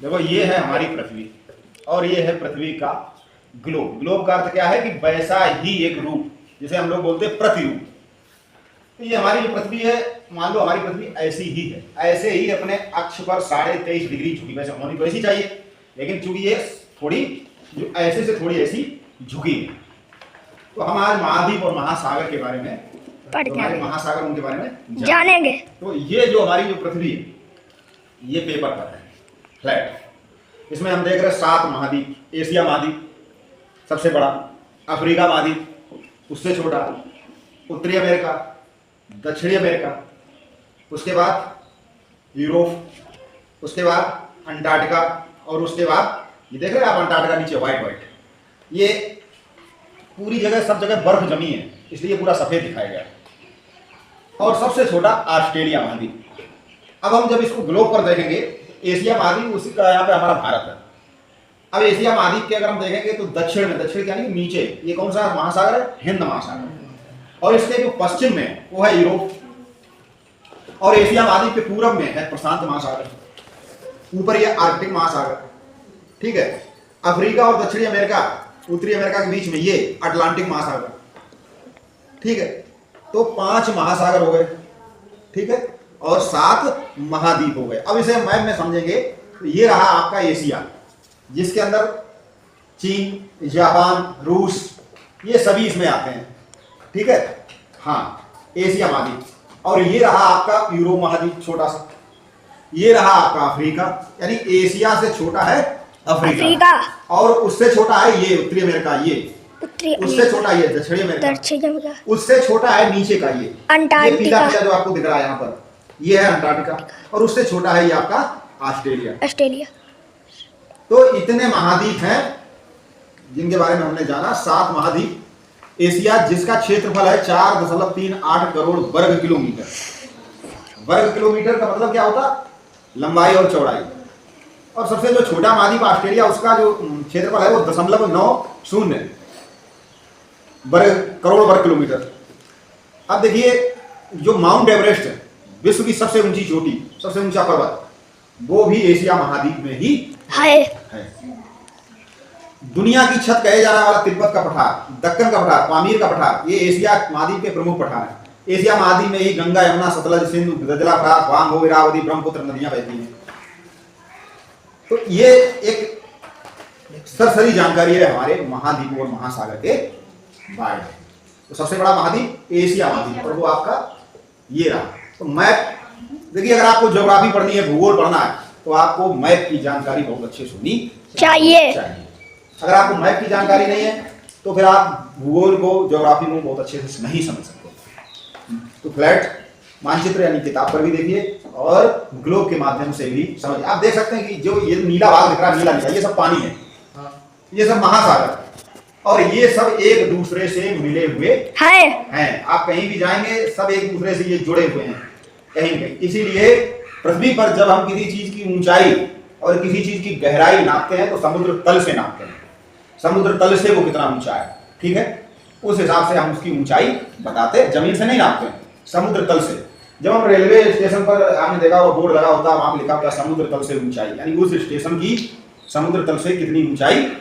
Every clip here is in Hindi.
देखो ये है हमारी पृथ्वी और ये है पृथ्वी का ग्लोब। ग्लोब का अर्थ क्या है कि वैसा ही एक रूप, जिसे हम लोग बोलते हैं प्रतिरूप। तो ये हमारी जो पृथ्वी है, मान लो हमारी पृथ्वी ऐसी ही है, ऐसे ही अपने अक्ष पर 23.5 डिग्री झुकी। वैसे होनी तो ऐसी चाहिए, लेकिन चूंकि ये थोड़ी जो ऐसे से थोड़ी ऐसी झुकी है। तो हम आज महाद्वीप और महासागर के बारे में महासागर उनके बारे में जानेंगे। तो ये जो हमारी जो पृथ्वी है, ये पेपर पर है, फ्लैट। इसमें हम देख रहे हैं 7 महाद्वीप। एशिया महाद्वीप सबसे बड़ा, अफ्रीका महाद्वीप उससे छोटा, उत्तरी अमेरिका, दक्षिणी अमेरिका, उसके बाद यूरोप, उसके बाद अंटार्कटिका, और उसके बाद ये देख रहे हैं आप अंटार्कटिका नीचे व्हाइट, ये पूरी जगह सब जगह बर्फ जमी है, इसलिए पूरा सफेद दिखाया गया। और सबसे छोटा ऑस्ट्रेलिया महाद्वीप। अब हम जब इसको ग्लोब पर देखेंगे, एशिया महाद्वीप उसी का यहाँ पे हमारा भारत है। अब एशिया महाद्वीप के अगर हम देखेंगे तो दक्षिण में, दक्षिण यानी नीचे, ये कौन सा महासागर है? हिंद महासागर। और इसके जो पश्चिम में वो है यूरोप, और एशिया महाद्वीप के पूरब में है प्रशांत महासागर, ऊपर ये आर्कटिक महासागर, ठीक है। अफ्रीका और दक्षिणी अमेरिका, उत्तरी अमेरिका के बीच में ये अटलांटिक महासागर, ठीक है। तो 5 महासागर हो गए, ठीक है, और 7 महाद्वीप हो गए। अब इसे मैप में समझेंगे तो ये रहा आपका एशिया, जिसके अंदर चीन, जापान, रूस, ये सभी इसमें आते हैं, ठीक है। हाँ, एशिया महाद्वीप। और ये रहा आपका यूरोप महाद्वीप छोटा सा, ये रहा आपका अफ्रीका, यानी एशिया से छोटा है अफ्रीका, और उससे छोटा है ये उत्तरी अमेरिका, ये उससे छोटा ये दक्षिणी अमेरिका, उससे छोटा है नीचे का ये अंटार्कटिका जो आपको दिख रहा है यहाँ पर, ये है अंटार्कटिका, और उससे छोटा है ये आपका ऑस्ट्रेलिया। तो इतने महाद्वीप हैं जिनके बारे में हमने जाना। 7 महाद्वीप। एशिया जिसका क्षेत्रफल है 4.38 करोड़ वर्ग किलोमीटर। वर्ग किलोमीटर का मतलब क्या होता? लंबाई और चौड़ाई। और सबसे जो छोटा महाद्वीप ऑस्ट्रेलिया, उसका जो क्षेत्रफल है वो 0.90 करोड़ वर्ग किलोमीटर। अब देखिए, जो माउंट एवरेस्ट है, विश्व की सबसे ऊंची चोटी, सबसे ऊंचा पर्वत, वो भी एशिया महाद्वीप में ही है। दुनिया की छत कहे जाने वाला तिब्बत का पठार, दक्कन का पठार, पामीर का पठार, ये एशिया महाद्वीप के प्रमुख पठार है। एशिया महाद्वीप में ही गंगा, यमुना, सतलज, सिंधु, गजला, फरात, वांगो, इरावती, ब्रह्मपुत्र नदियां बहती हैं। तो ये एक सरसरी जानकारी है हमारे महाद्वीप और महासागर के बारे में। तो सबसे बड़ा महाद्वीप एशिया महाद्वीप, और वो आपका ये रहा। तो मैप देखिए, अगर आपको ज्योग्राफी पढ़नी है, भूगोल पढ़ना है, तो आपको मैप की जानकारी बहुत अच्छे से होनी चाहिए। अगर आपको मैप की जानकारी नहीं है तो फिर आप भूगोल को, ज्योग्राफी को बहुत अच्छे से नहीं समझ सकते। तो फ्लैट मानचित्र यानी किताब पर भी देखिए, और ग्लोब के माध्यम से भी समझिए। आप देख सकते हैं कि जो ये नीला भाग दिख रहा है, नीला ये सब पानी है, ये सब महासागर, और ये सब एक दूसरे से मिले हुए हैं। आप कहीं भी जाएंगे, सब एक दूसरे से ये जुड़े हुए हैं कहीं कहीं। इसीलिए पृथ्वी पर जब हम किसी चीज की ऊंचाई और किसी चीज की गहराई नापते हैं तो समुद्र तल से नापते हैं, समुद्र तल से वो कितना ऊंचा है, ठीक है, उस हिसाब से हम उसकी ऊंचाई बताते हैं। जमीन से नहीं नापते हैं, समुद्र तल से। जब हम रेलवे स्टेशन पर, आपने देखा वो बोर्ड लगा होता है, वहां लिखा होता है समुद्र तल से ऊंचाई, यानी उस स्टेशन की समुद्र तल से कितनी ऊंचाई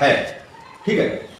है, ठीक है।